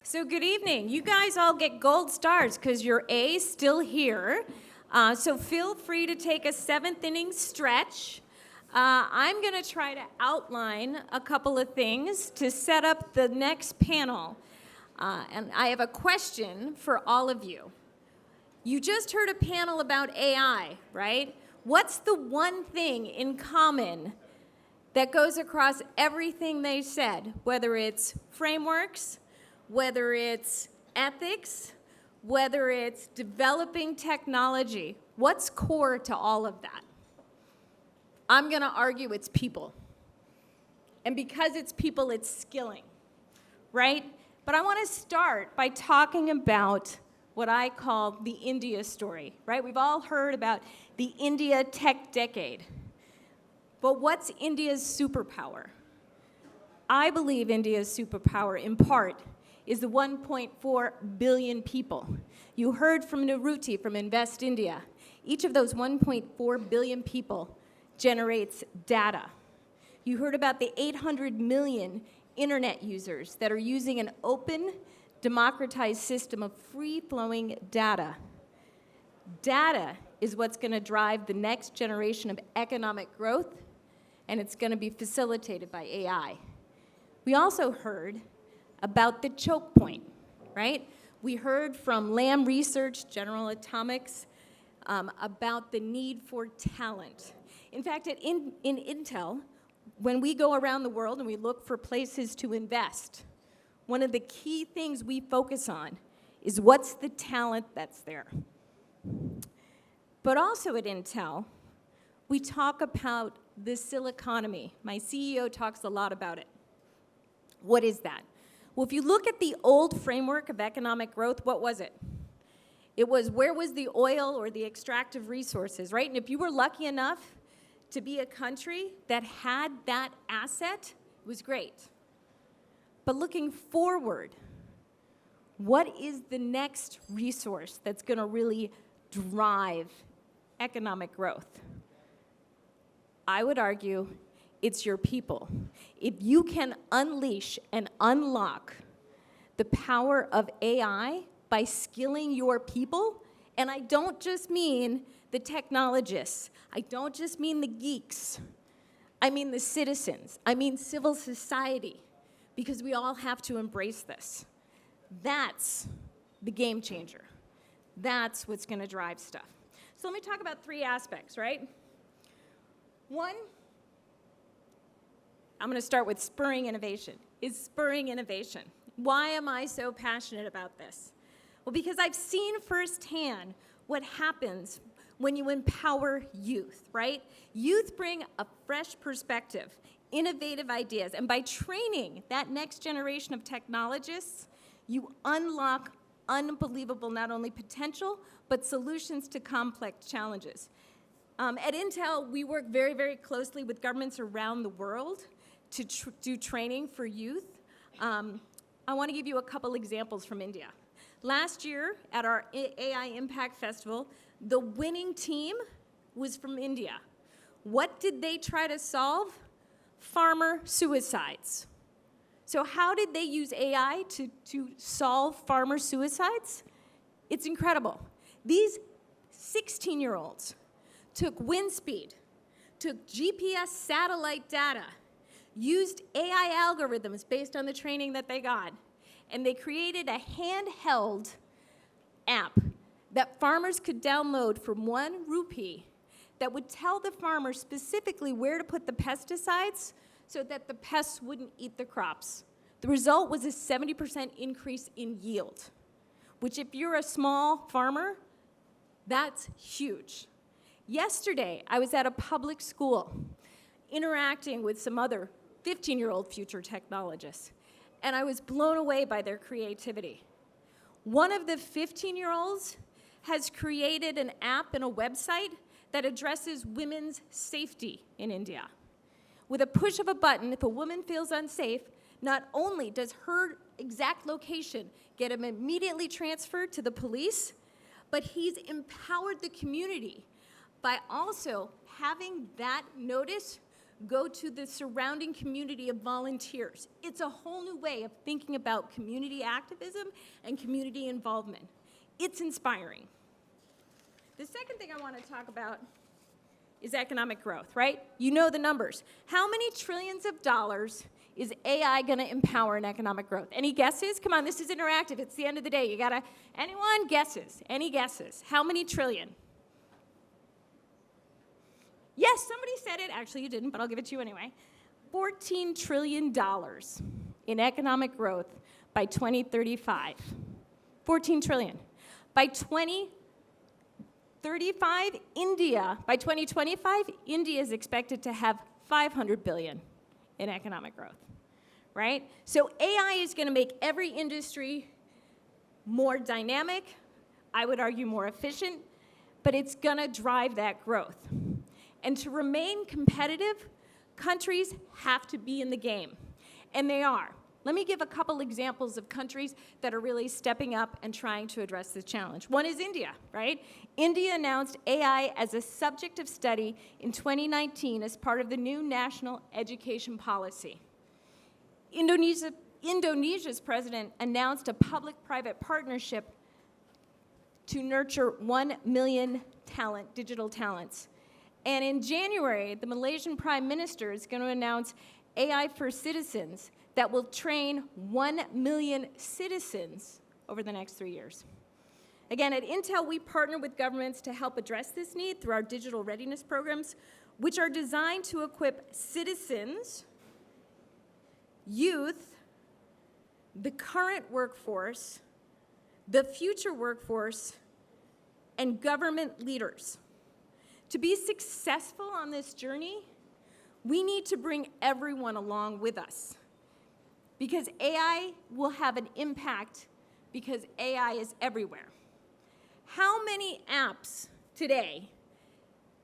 So good evening. You guys all get gold stars because your A is still here. So feel free to take a seventh inning stretch. I'm going to try to outline a couple of things to set up the next panel. And I have a question for all of you. You just heard a panel about AI, right? What's the one thing in common that goes across everything they said, whether it's frameworks, whether it's ethics, whether it's developing technology? What's core to all of that? I'm going to argue it's people. And because it's people, it's skilling, right? But I want to start by talking about what I call the India story, right? We've all heard about the India tech decade. But what's India's superpower? I believe India's superpower, in part, is the 1.4 billion people. You heard from Niruti from Invest India. Each of those 1.4 billion people generates data. You heard about the 800 million internet users that are using an open, democratized system of free-flowing data. Data is what's going to drive the next generation of economic growth, and it's going to be facilitated by AI. We also heard about the choke point, right? We heard from Lam Research, General Atomics, about the need for talent. In fact, in Intel, when we go around the world and we look for places to invest, one of the key things we focus on is what's the talent that's there. But also at Intel, we talk about the Siliconomy. My CEO talks a lot about it. What is that? Well, if you look at the old framework of economic growth, what was it? It was where was the oil or the extractive resources, right? And if you were lucky enough to be a country that had that asset, it was great. But looking forward, what is the next resource that's going to really drive economic growth? I would argue it's your people. If you can unleash and unlock the power of AI by skilling your people, and I don't just mean the technologists, I don't just mean the geeks, I mean the citizens, I mean civil society, because we all have to embrace this. That's the game changer. That's what's going to drive stuff. So let me talk about three aspects, right? One, I'm going to start with spurring innovation. Is spurring innovation? Why am I so passionate about this? Well, because I've seen firsthand what happens when you empower youth, right? Youth bring a fresh perspective, innovative ideas, and by training that next generation of technologists, you unlock unbelievable not only potential, but solutions to complex challenges. At Intel, we work very, very closely with governments around the world to do training for youth. I want to give you a couple examples from India. Last year at our AI Impact Festival, the winning team was from India. What did they try to solve? Farmer suicides. So how did they use AI to solve farmer suicides? It's incredible. These 16-year-olds took wind speed, took GPS satellite data, used AI algorithms based on the training that they got, and they created a handheld app that farmers could download for 1 rupee that would tell the farmer specifically where to put the pesticides so that the pests wouldn't eat the crops. The result was a 70% increase in yield, which if you're a small farmer, that's huge. Yesterday, I was at a public school interacting with some other 15-year-old future technologists, and I was blown away by their creativity. One of the 15-year-olds has created an app and a website that addresses women's safety in India. With a push of a button, if a woman feels unsafe, not only does her exact location get him immediately transferred to the police, but he's empowered the community by also having that notice go to the surrounding community of volunteers. It's a whole new way of thinking about community activism and community involvement. It's inspiring. The second thing I want to talk about is economic growth, right? You know the numbers. How many trillions of dollars is AI going to empower in economic growth? Any guesses? Come on, this is interactive. It's the end of the day. You got to, anyone guesses? Any guesses? How many trillion? Yes, somebody said it. Actually, you didn't, but I'll give it to you anyway. $14 trillion in economic growth by 2035. 14 trillion. By 2035, by 2025, India is expected to have 500 billion in economic growth, right? So AI is going to make every industry more dynamic, I would argue more efficient, but it's going to drive that growth. And to remain competitive, countries have to be in the game, and they are. Let me give a couple examples of countries that are really stepping up and trying to address this challenge. One is India, right? India announced AI as a subject of study in 2019 as part of the new national education policy. Indonesia's president announced a public-private partnership to nurture 1 million digital talents. And in January, the Malaysian Prime Minister is going to announce AI for Citizens that will train 1 million citizens over the next 3 years. Again, at Intel, we partner with governments to help address this need through our digital readiness programs, which are designed to equip citizens, youth, the current workforce, the future workforce, and government leaders. To be successful on this journey, we need to bring everyone along with us, because AI will have an impact because AI is everywhere. How many apps today,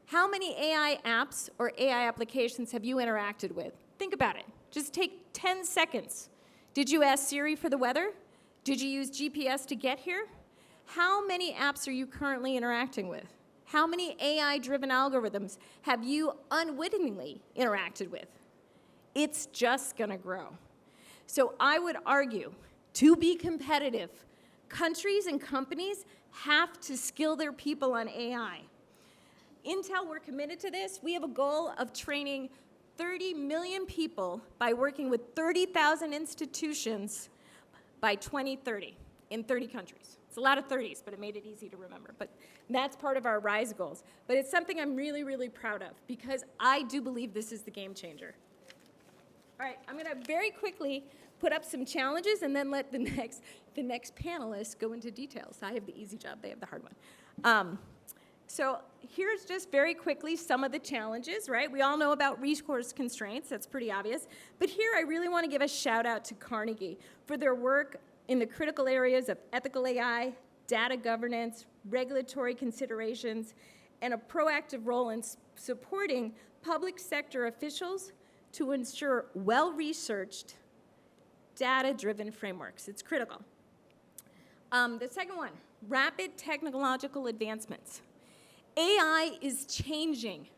how many AI apps or AI applications have you interacted with? Think about it. Just take 10 seconds. Did you ask Siri for the weather? Did you use GPS to get here? How many apps are you currently interacting with? How many AI-driven algorithms have you unwittingly interacted with? It's just going to grow. So I would argue, to be competitive, countries and companies have to skill their people on AI. Intel, we're committed to this. We have a goal of training 30 million people by working with 30,000 institutions by 2030 in 30 countries. It's a lot of 30s, but it made it easy to remember. But that's part of our RISE goals. But it's something I'm really, really proud of, because I do believe this is the game changer. All right, I'm going to very quickly put up some challenges and then let the next panelists go into details. I have the easy job. They have the hard one. So here's just very quickly some of the challenges, right? We all know about resource constraints. That's pretty obvious. But here I really want to give a shout out to Carnegie for their work in the critical areas of ethical AI, data governance, regulatory considerations, and a proactive role in supporting public sector officials to ensure well-researched, data-driven frameworks. It's critical. The second one, rapid technological advancements. AI is changing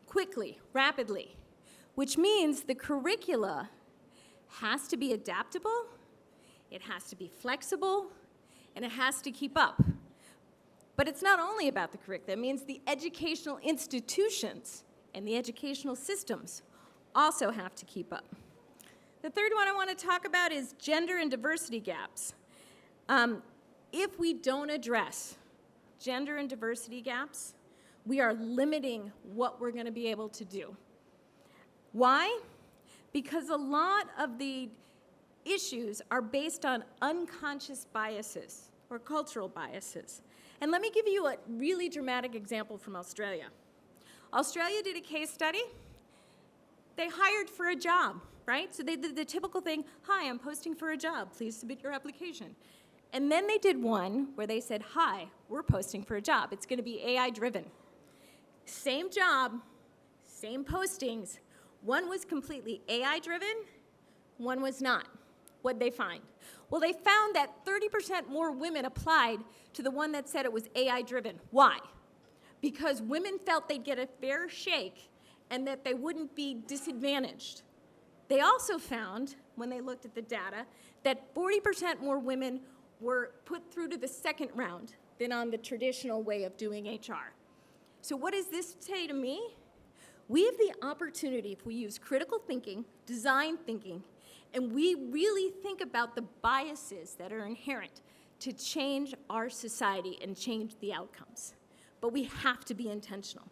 quickly, rapidly, which means the curricula has to be adaptable, it has to be flexible, and it has to keep up. But it's not only about the curriculum. It means the educational institutions and the educational systems also have to keep up. The third one I want to talk about is gender and diversity gaps. If we don't address gender and diversity gaps, we are limiting what we're going to be able to do. Why? Because a lot of the issues are based on unconscious biases or cultural biases. And let me give you a really dramatic example from Australia. Australia did a case study. They hired for a job, right? So they did the typical thing, hi, I'm posting for a job, please submit your application. And then they did one where they said, hi, we're posting for a job. It's going to be AI-driven. Same job, same postings. One was completely AI-driven, one was not. What'd they find? Well, they found that 30% more women applied to the one that said it was AI-driven. Why? Because women felt they'd get a fair shake and that they wouldn't be disadvantaged. They also found, when they looked at the data, that 40% more women were put through to the second round than on the traditional way of doing HR. So what does this say to me? We have the opportunity, if we use critical thinking, design thinking, and we really think about the biases that are inherent to change our society and change the outcomes. But we have to be intentional.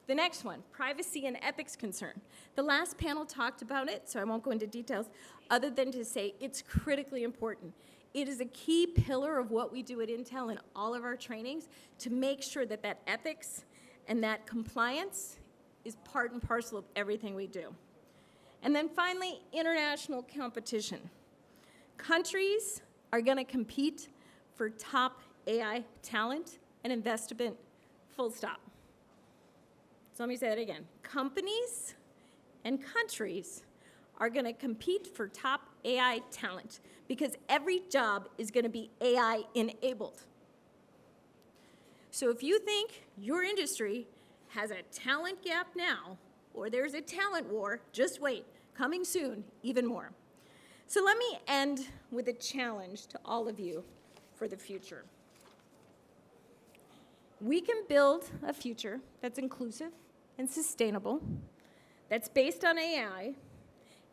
The next one, privacy and ethics concern. The last panel talked about it, so I won't go into details, other than to say it's critically important. It is a key pillar of what we do at Intel in all of our trainings to make sure that that ethics and that compliance is part and parcel of everything we do. And then finally, international competition. Countries are going to compete for top AI talent and investment, full stop. So let me say that again. Companies and countries are going to compete for top AI talent because every job is going to be AI enabled. So if you think your industry has a talent gap now, or there's a talent war, just wait, coming soon, even more. So let me end with a challenge to all of you for the future. We can build a future that's inclusive and sustainable, that's based on AI,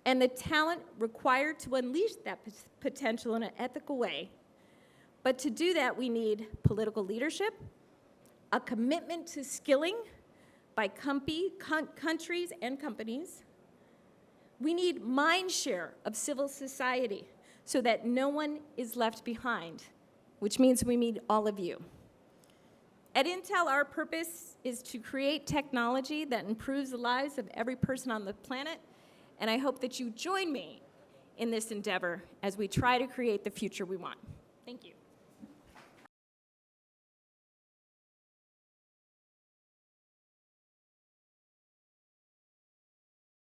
and the talent required to unleash that potential in an ethical way. But to do that, we need political leadership, a commitment to skilling by countries and companies. We need mind share of civil society so that no one is left behind, which means we need all of you. At Intel, our purpose is to create technology that improves the lives of every person on the planet, and I hope that you join me in this endeavor as we try to create the future we want. Thank you.